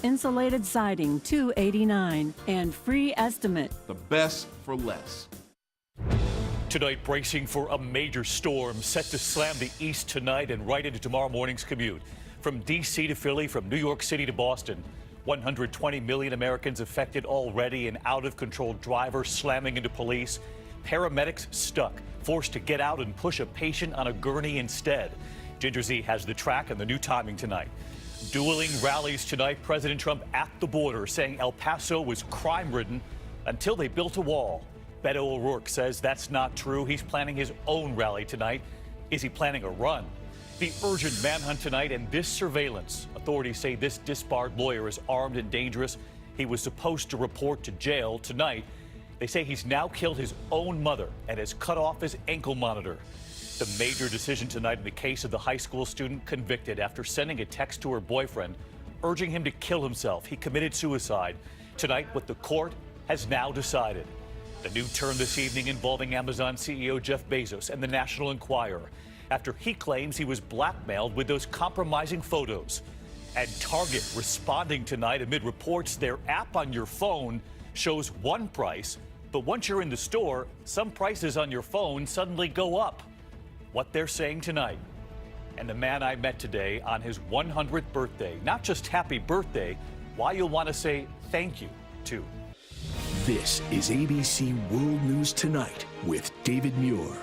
Insulated siding $289 and free estimate. The best for less. Tonight, bracing for a major storm set to slam the east tonight and right into tomorrow morning's commute. From D.C. to Philly, from New York City to Boston. 120 million Americans affected already. An out-of-control driver slamming into police. Paramedics stuck, forced to get out and push a patient on a gurney instead. Ginger Z has the track and the new timing tonight. Dueling rallies tonight. President Trump at the border saying El Paso was crime-ridden until they built a wall. Beto O'Rourke says that's not true. He's planning his own rally tonight. Is he planning a run? The urgent manhunt tonight and this surveillance. Authorities say this disbarred lawyer is armed and dangerous. He was supposed to report to jail tonight. They say he's now killed his own mother and has cut off his ankle monitor. The major decision tonight in the case of the high school student convicted after sending a text to her boyfriend urging him to kill himself. He committed suicide. Tonight, what the court has now decided. The new turn this evening involving Amazon CEO Jeff Bezos and the National Enquirer after he claims he was blackmailed with those compromising photos. And Target responding tonight amid reports their app on your phone shows one price, but once you're in the store, some prices on your phone suddenly go up. What they're saying tonight. And the man I met today on his 100th birthday, not just happy birthday, why you'll want to say thank you too. This is ABC World News Tonight with David Muir.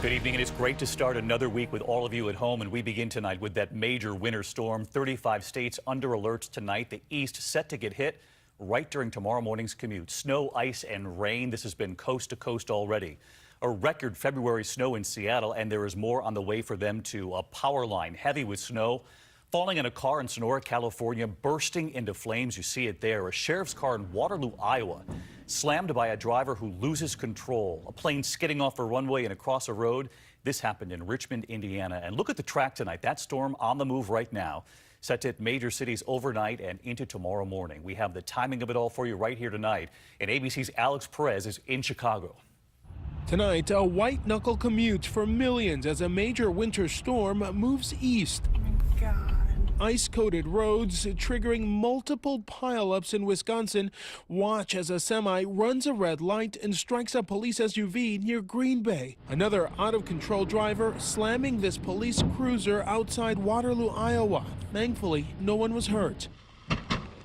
Good evening, and it's great to start another week with all of you at home. And we begin tonight with that major winter storm. 35 states under alerts tonight. The East set to get hit right during tomorrow morning's commute. Snow, ice, and rain. This has been coast to coast already. A record February snow in Seattle, and there is more on the way for them too. A power line heavy with snow falling in a car in Sonora, California, bursting into flames. You see it there. A sheriff's car in Waterloo, Iowa, slammed by a driver who loses control. A plane skidding off a runway and across a road. This happened in Richmond, Indiana. And look at the track tonight. That storm on the move right now, set to hit major cities overnight and into tomorrow morning. We have the timing of it all for you right here tonight. And ABC's Alex Perez is in Chicago. Tonight, a white-knuckle commute for millions as a major winter storm moves east. Ice-coated roads triggering multiple pileups in Wisconsin. Watch as a semi runs a red light and strikes a police SUV near Green Bay. Another out-of-control driver slamming this police cruiser outside Waterloo, Iowa. Thankfully, no one was hurt.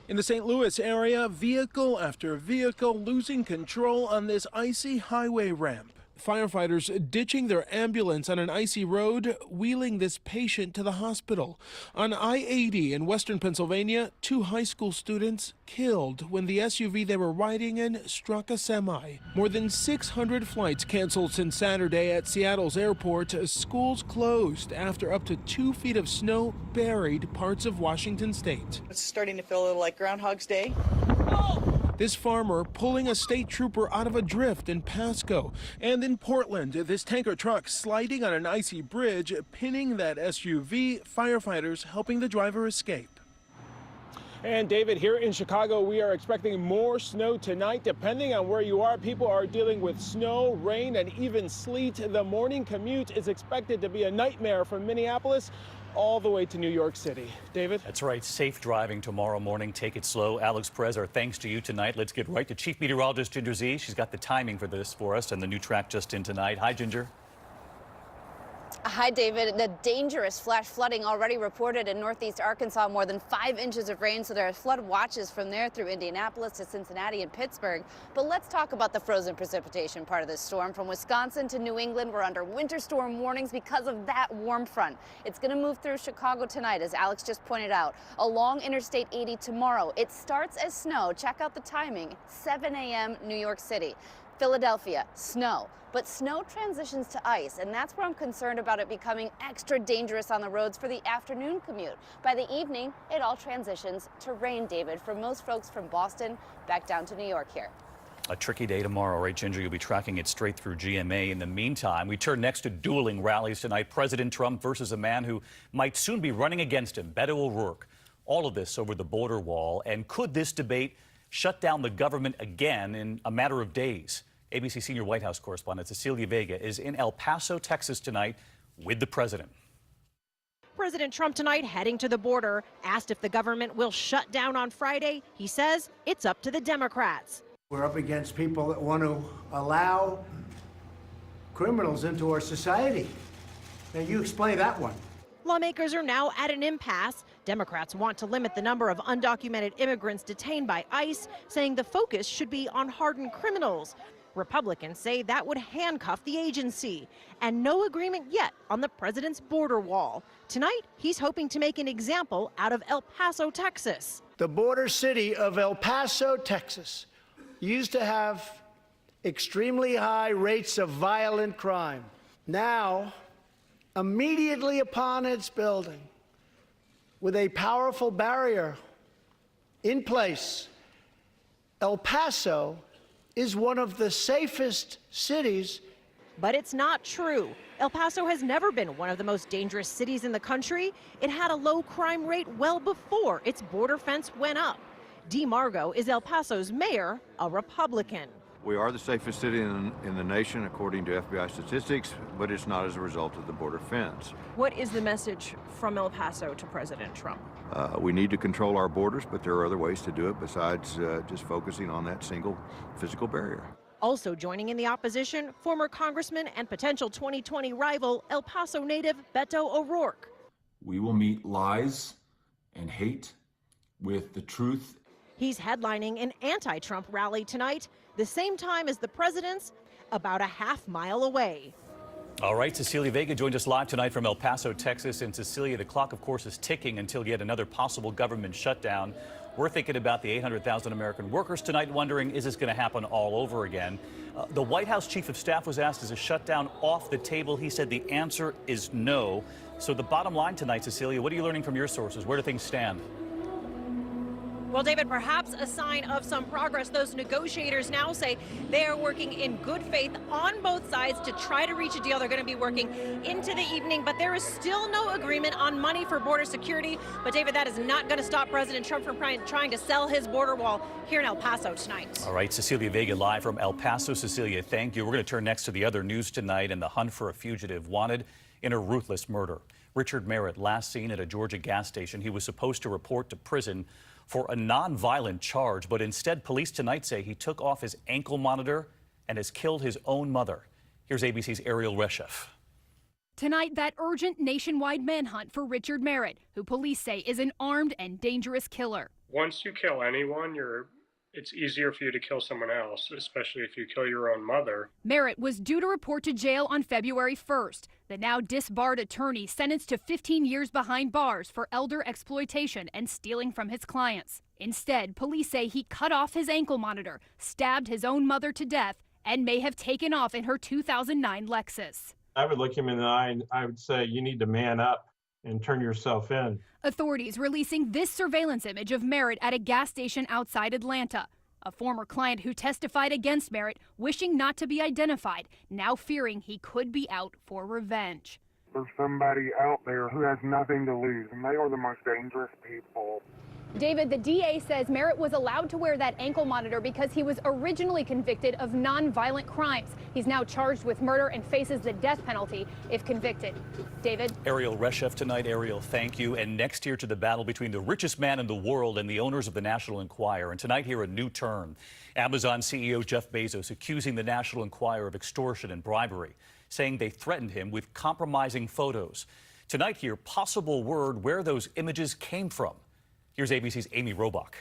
In the St. Louis area, vehicle after vehicle losing control on this icy highway ramp. Firefighters ditching their ambulance on an icy road, wheeling this patient to the hospital. On I-80 in western Pennsylvania, 2 high school students killed when the SUV they were riding in struck a semi. More than 600 flights canceled since Saturday at Seattle's airport. Schools closed after up to 2 feet of snow buried parts of Washington state. It's starting to feel a little like Groundhog's Day. This farmer pulling a state trooper out of a drift in Pasco. And in Portland, this tanker truck sliding on an icy bridge, pinning that SUV, firefighters helping the driver escape. And David, here in Chicago, we are expecting more snow tonight. Depending on where you are, people are dealing with snow, rain, and even sleet. The morning commute is expected to be a nightmare from Minneapolis all the way to New York City. David? That's right. Safe driving tomorrow morning. Take it slow. Alex Perez, our thanks to you tonight. Let's get right to Chief Meteorologist Ginger Z. She's got the timing for this for us and the new track just in tonight. Hi, Ginger. Hi, David. The dangerous flash flooding already reported in northeast Arkansas, more than 5 inches of rain. So there are flood watches from there through Indianapolis to Cincinnati and Pittsburgh. But let's talk about the frozen precipitation part of this storm. From Wisconsin to New England, we're under winter storm warnings because of that warm front. It's going to move through Chicago tonight, as Alex just pointed out, along Interstate 80 tomorrow. It starts as snow. Check out the timing, 7 a.m. New York City. Philadelphia, snow. But snow transitions to ice, and that's where I'm concerned about it becoming extra dangerous on the roads for the afternoon commute. By the evening, it all transitions to rain, David, for most folks from Boston back down to New York here. A tricky day tomorrow, right, Ginger? You'll be tracking it straight through GMA. In the meantime, we turn next to dueling rallies tonight. President Trump versus a man who might soon be running against him, Beto O'Rourke. All of this over the border wall. And could this debate shut down the government again in a matter of days? ABC senior White House correspondent Cecilia Vega is in El Paso, Texas tonight with the president. President Trump tonight heading to the border. Asked if the government will shut down on Friday, he says it's up to the Democrats. We're up against people that want to allow criminals into our society. Now, you explain that one. Lawmakers are now at an impasse. Democrats want to limit the number of undocumented immigrants detained by ICE, saying the focus should be on hardened criminals. Republicans say that would handcuff the agency. And no agreement yet on the president's border wall. Tonight, he's hoping to make an example out of El Paso, Texas. The border city of El Paso, Texas, used to have extremely high rates of violent crime. Now, immediately upon its building, with a powerful barrier in place, El Paso is one of the safest cities. But it's not true. El Paso has never been one of the most dangerous cities in the country. It had a low crime rate well before its border fence went up. Dee Margo is El Paso's mayor, a Republican. We are the safest city in the nation, according to FBI statistics, but it's not as a result of the border fence. What is the message from El Paso to President Trump? We need to control our borders, but there are other ways to do it besides just focusing on that single physical barrier. Also joining in the opposition, former congressman and potential 2020 rival El Paso native Beto O'Rourke. We will meet lies and hate with the truth. He's headlining an anti-Trump rally tonight, the same time as the president's, about a half-mile away. All right, Cecilia Vega joined us live tonight from El Paso, Texas. And Cecilia, the clock, of course, is ticking until yet another possible government shutdown. We're thinking about the 800,000 American workers tonight, wondering, is this going to happen all over again? The White House chief of staff was asked, is a shutdown off the table? He said the answer is no. So the bottom line tonight, Cecilia, what are you learning from your sources? Where do things stand? Well, David, perhaps a sign of some progress. Those negotiators now say they are working in good faith on both sides to try to reach a deal. They're going to be working into the evening, but there is still no agreement on money for border security. But, David, that is not going to stop President Trump from trying to sell his border wall here in El Paso tonight. All right, Cecilia Vega live from El Paso. Cecilia, thank you. We're going to turn next to the other news tonight and the hunt for a fugitive wanted in a ruthless murder. Richard Merritt, last seen at a Georgia gas station. He was supposed to report to prison for a non-violent charge, but instead police tonight say he took off his ankle monitor and has killed his own mother. Here's ABC's Ariel Reshef. Tonight, that urgent nationwide manhunt for Richard Merritt, who police say is an armed and dangerous killer. Once you kill anyone, it's easier for you to kill someone else, especially if you kill your own mother. Merritt was due to report to jail on February 1st. The now disbarred attorney sentenced to 15 years behind bars for elder exploitation and stealing from his clients. Instead, police say he cut off his ankle monitor, stabbed his own mother to death, and may have taken off in her 2009 Lexus. I would look him in the eye and I would say, you need to man up and turn yourself in. Authorities releasing this surveillance image of Merritt at a gas station outside Atlanta. A former client who testified against Merritt, wishing not to be identified, now fearing he could be out for revenge. There's somebody out there who has nothing to lose, and they are the most dangerous people. David, the DA says Merritt was allowed to wear that ankle monitor because he was originally convicted of non-violent crimes. He's now charged with murder and faces the death penalty if convicted. David? Ariel Reshef tonight. Ariel, thank you. And next here to the battle between the richest man in the world and the owners of the National Enquirer. And tonight here, a new turn. Amazon CEO Jeff Bezos accusing the National Enquirer of extortion and bribery, saying they threatened him with compromising photos. Tonight here, possible word where those images came from. Here's ABC's Amy Robach.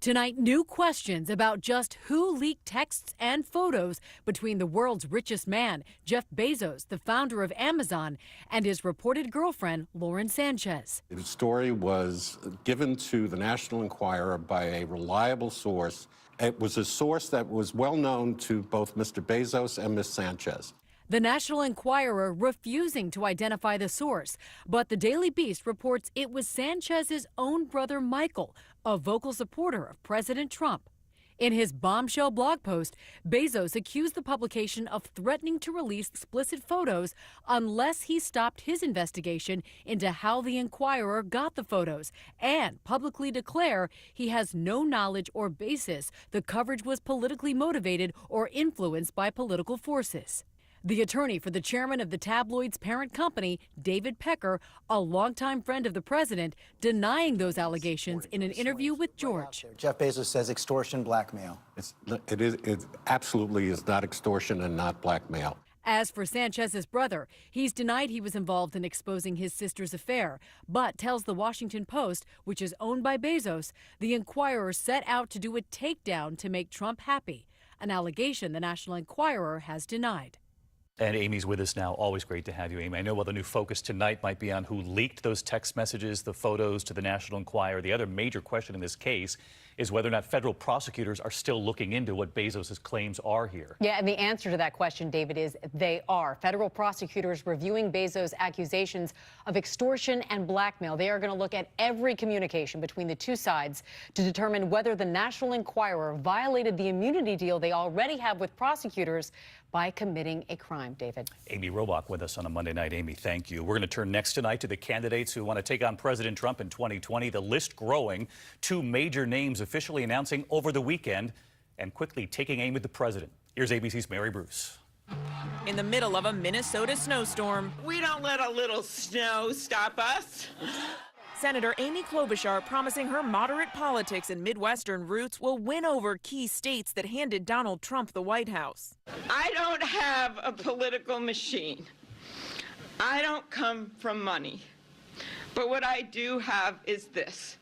Tonight, new questions about just who leaked texts and photos between the world's richest man, Jeff Bezos, the founder of Amazon, and his reported girlfriend, Lauren Sanchez. The story was given to the National Enquirer by a reliable source. It was a source that was well known to both Mr. Bezos and Ms. Sanchez. The National Enquirer refusing to identify the source, but the Daily Beast reports it was Sanchez's own brother Michael, a vocal supporter of President Trump. In his bombshell blog post, Bezos accused the publication of threatening to release explicit photos unless he stopped his investigation into how the Enquirer got the photos and publicly declare he has no knowledge or basis the coverage was politically motivated or influenced by political forces. The attorney for the chairman of the tabloid's parent company, David Pecker, a longtime friend of the president, denying those allegations in an interview with George. Jeff Bezos says extortion, blackmail. It absolutely is not extortion and not blackmail. As for Sanchez's brother, he's denied he was involved in exposing his sister's affair, but tells the Washington Post, which is owned by Bezos, the Enquirer set out to do a takedown to make Trump happy, an allegation the National Enquirer has denied. And Amy's with us now. Always great to have you, Amy. I know the new focus tonight might be on who leaked those text messages, the photos to the National Enquirer. The other major question in this case is whether or not federal prosecutors are still looking into what Bezos' claims are here. Yeah, and the answer to that question, David, is they are. Federal prosecutors reviewing Bezos' accusations of extortion and blackmail. They are going to look at every communication between the two sides to determine whether the National Enquirer violated the immunity deal they already have with prosecutors by committing a crime, David. Amy Robach with us on a Monday night. Amy, thank you. We're going to turn next tonight to the candidates who want to take on President Trump in 2020. The list growing. Two major names officially announcing over the weekend and quickly taking aim at the president. Here's ABC's Mary Bruce. In the middle of a Minnesota snowstorm, we don't let a little snow stop us. Senator Amy Klobuchar promising her moderate politics and Midwestern roots will win over key states that handed Donald Trump the White House. I don't have a political machine. I don't come from money. But what I do have is this.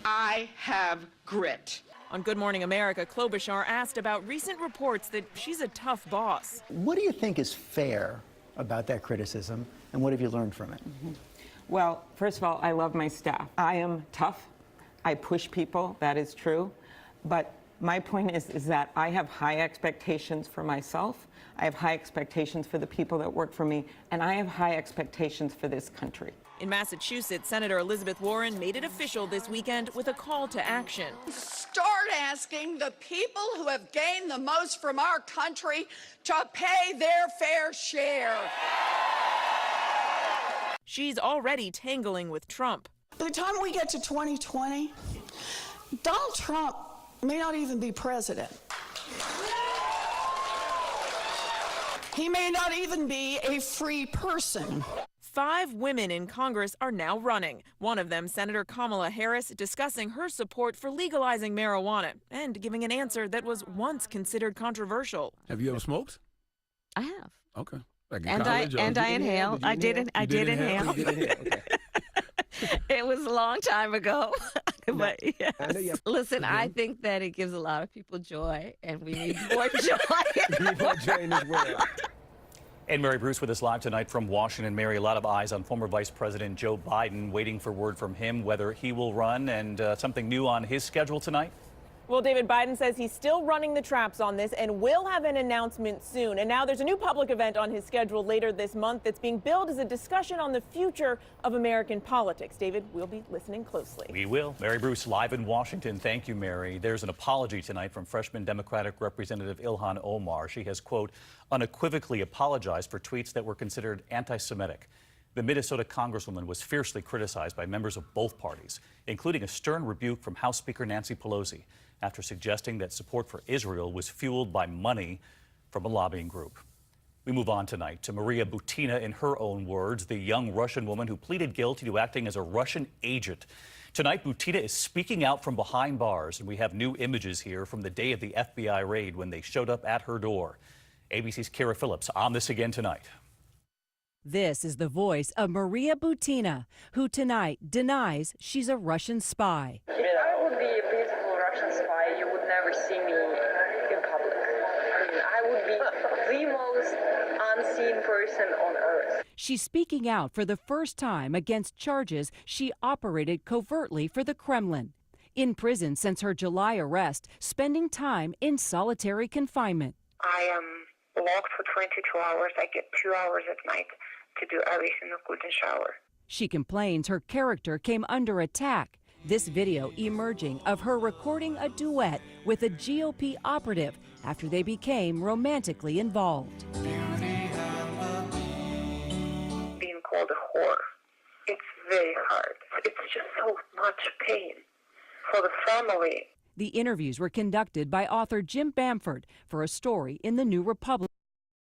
I have grit. On Good Morning America, Klobuchar asked about recent reports that she's a tough boss. What do you think is fair about that criticism, and what have you learned from it? Well, first of all, I love my staff. I am tough. I push people. That is true. But my point is that I have high expectations for myself. I have high expectations for the people that work for me. And I have high expectations for this country. In Massachusetts, Senator Elizabeth Warren made it official this weekend with a call to action. Start asking the people who have gained the most from our country to pay their fair share. She's already tangling with Trump. By the time we get to 2020, Donald Trump may not even be president. He may not even be a free person. 5 women in Congress are now running. One of them, Senator Kamala Harris, discussing her support for legalizing marijuana and giving an answer that was once considered controversial. Have you ever smoked? I have. Okay. And I inhale. I did inhale. Okay. It was a long time ago. But yes. Listen, I think that it gives a lot of people joy, and we need more joy. We need more joy in this world. And Mary Bruce with us live tonight from Washington. Mary, a lot of eyes on former Vice President Joe Biden, waiting for word from him whether he will run, and something new on his schedule tonight. Well, David, Biden says he's still running the traps on this and will have an announcement soon. And now there's a new public event on his schedule later this month that's being billed as a discussion on the future of American politics. David, we'll be listening closely. We will. Mary Bruce live in Washington. Thank you, Mary. There's an apology tonight from freshman Democratic Representative Ilhan Omar. She has, quote, unequivocally apologized for tweets that were considered anti-Semitic. The Minnesota congresswoman was fiercely criticized by members of both parties, including a stern rebuke from House Speaker Nancy Pelosi, after suggesting that support for Israel was fueled by money from a lobbying group. We move on tonight to Maria Butina, in her own words, the young Russian woman who pleaded guilty to acting as a Russian agent. Tonight, Butina is speaking out from behind bars, and we have new images here from the day of the FBI raid when they showed up at her door. ABC's Kara Phillips on this again tonight. This is the voice of Maria Butina, who tonight denies she's a Russian spy. If I would be a beautiful Russian spy, you would never see me in public. I mean, I would be the most unseen person on earth. She's speaking out for the first time against charges she operated covertly for the Kremlin. In prison since her July arrest, spending time in solitary confinement. I am locked for 22 hours. I get 2 hours at night to do everything, including shower. She complains her character came under attack. This video emerging of her recording a duet with a GOP operative after they became romantically involved. Being called a whore, it's very hard. It's just so much pain for the family. The interviews were conducted by author Jim Bamford for a story in the New Republic.